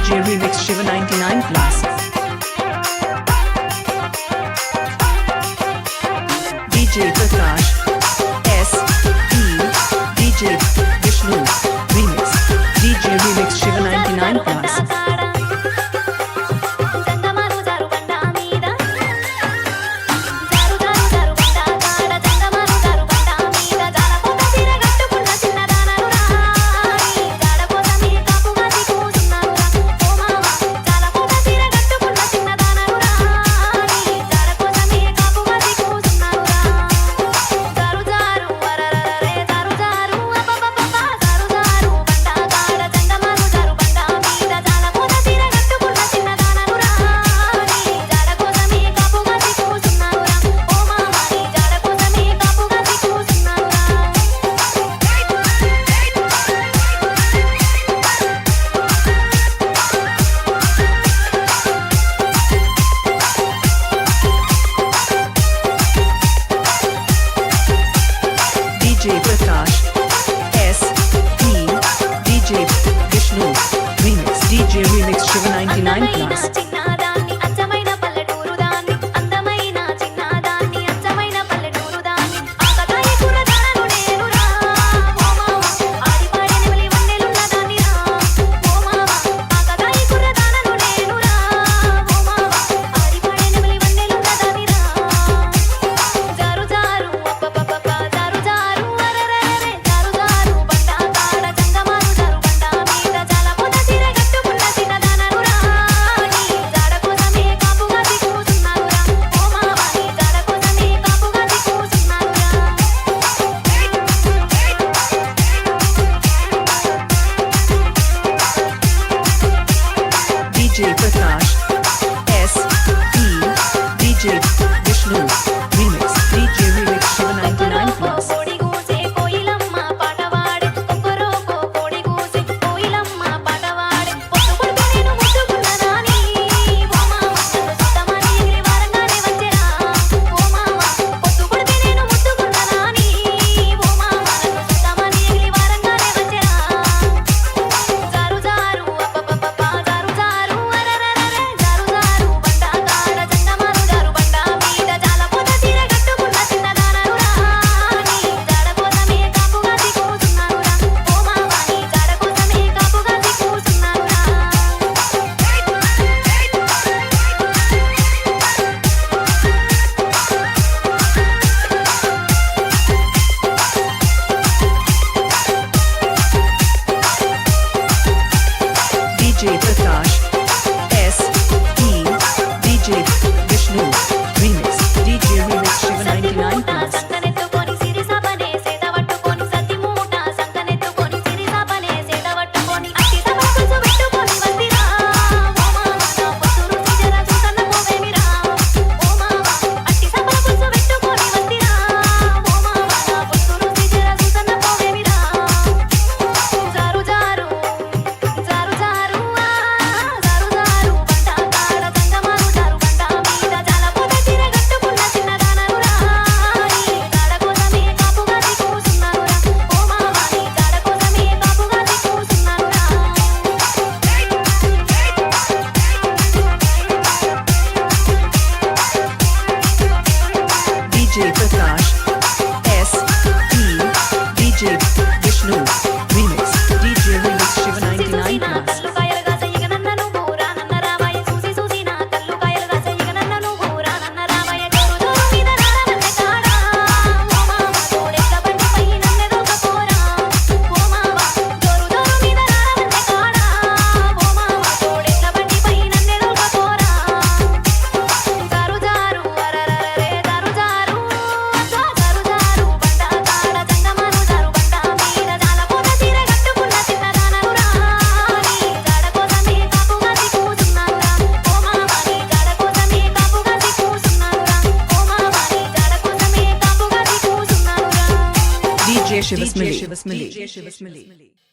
DJ Remix Shiva 99 Plus. DJ Prakash S E DJ Vishnu Remix DJ Remix Shiva 99 Plus. DJ Prakash S E DJ Vishnu Remix DJ Remix Shiva 99 Plus. DJ Prakash S E DJ Vishnu Remix DJ Remix Shiva 99 Plus. DJ Prakash S E DJ Vishnu Remix DJ Remix Shiva 99 Plus. DJ Prakash S E DJ Vishnu Remix DJ Remix Shiva 99 Plus. DJ Shiva Smiley.